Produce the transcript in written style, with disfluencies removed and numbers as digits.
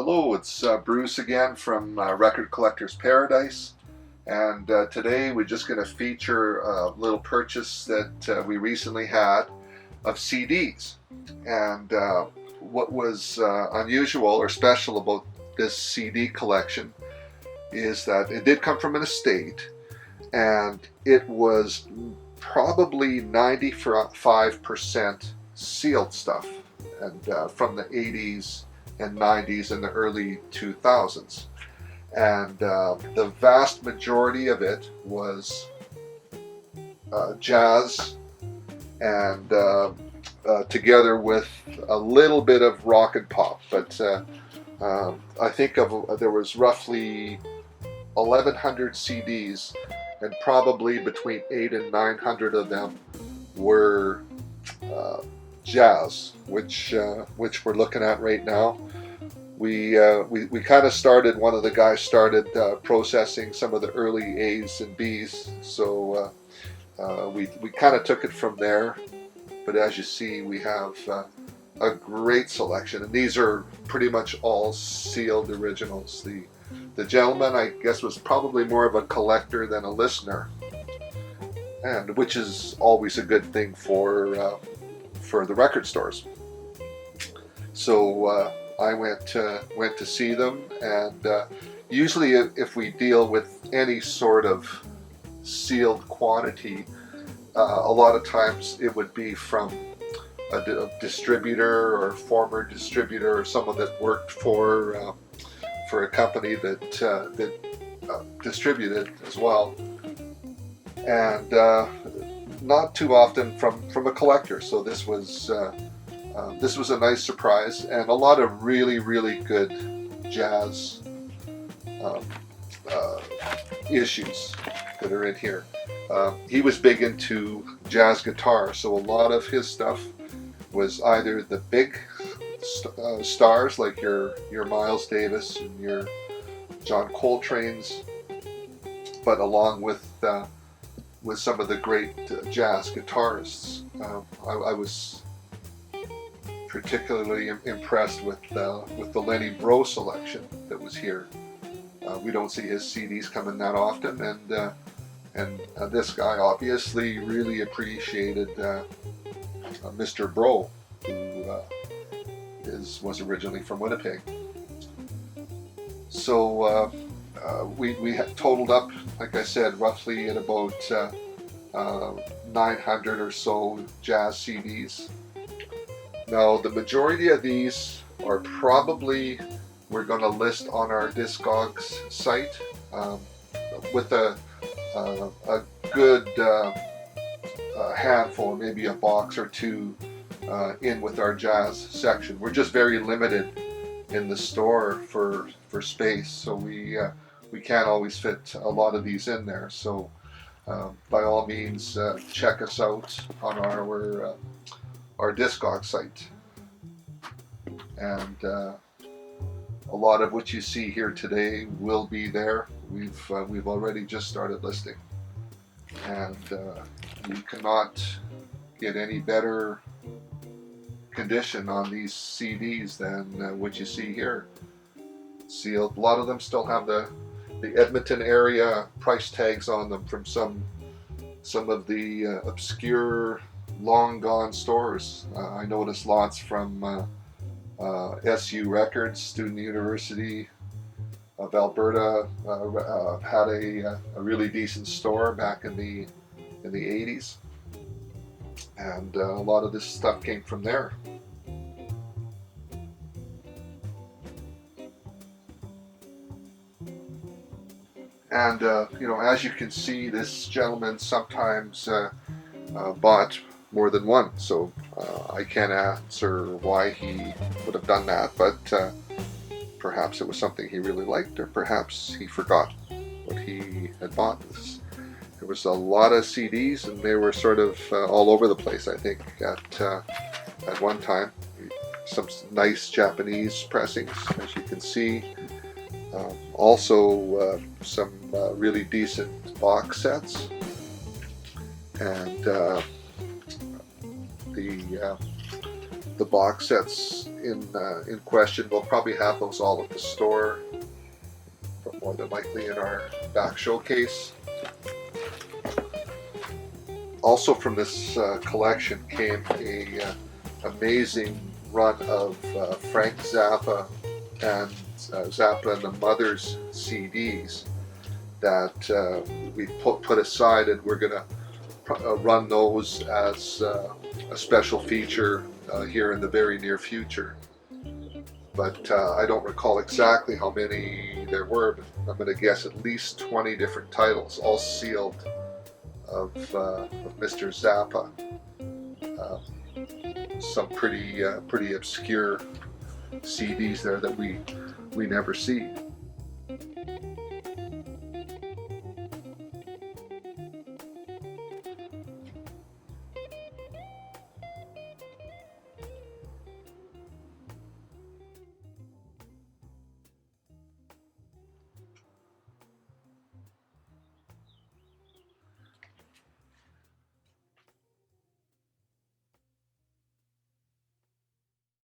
Hello, it's Bruce again from Record Collector's Paradise, and today we're just going to feature a little purchase that we recently had of CDs. And what was unusual or special about this CD collection is that it did come from an estate, and it was probably 95% sealed stuff, and from the 80s and 90s and the early 2000s. And the vast majority of it was jazz, and together with a little bit of rock and pop. But I think there was roughly 1,100 CDs, and probably between 800 and 900 of them were jazz, which we're looking at right now. We kind of started. One of the guys started processing some of the early A's and B's, so we kind of took it from there. But as you see, we have a great selection, and these are pretty much all sealed originals. The gentleman, I guess, was probably more of a collector than a listener, and which is always a good thing for the record stores. So I went to see them, and usually if we deal with any sort of sealed quantity, a lot of times it would be from a distributor or former distributor, or someone that worked for a company that distributed as well, and not too often from a collector. So this was a nice surprise, and a lot of really good jazz issues that are in here. He was big into jazz guitar, so a lot of his stuff was either the big stars like your Miles Davis and your John Coltrane's, but along with some of the great jazz guitarists. I was particularly impressed with the Lenny Breau selection that was here. We don't see his CDs coming that often, and this guy obviously really appreciated Mr. Breau, who was originally from Winnipeg. So we had totaled up, like I said, roughly at about 900 or so jazz CDs. Now, the majority of these are probably we're going to list on our Discogs site with a good handful, maybe a box or two in with our jazz section. We're just very limited in the store for space, so we can't always fit a lot of these in there. So by all means, check us out on our Discogs site, and a lot of what you see here today will be there. We've already just started listing, and you cannot get any better condition on these CDs than what you see here. Sealed. A lot of them still have the Edmonton area price tags on them from some of the obscure, long gone stores. I noticed lots from SU Records, Student University of Alberta, had a really decent store back in the 80s, and a lot of this stuff came from there. And as you can see, this gentleman sometimes bought more than one, so I can't answer why he would have done that, but perhaps it was something he really liked, or perhaps he forgot what he had bought. There was a lot of CDs, and they were sort of all over the place, I think, at one time. Some nice Japanese pressings, as you can see. Also some really decent box sets, and the the box sets in question. We'll probably have those all at the store, but more than likely in our back showcase. Also from this collection came a amazing run of Frank Zappa and Zappa and the Mothers CDs that we put aside, and we're going to run those as a special feature here in the very near future. But I don't recall exactly how many there were, but I'm going to guess at least 20 different titles, all sealed, of Mr. Zappa. Some pretty obscure CDs there that we never see.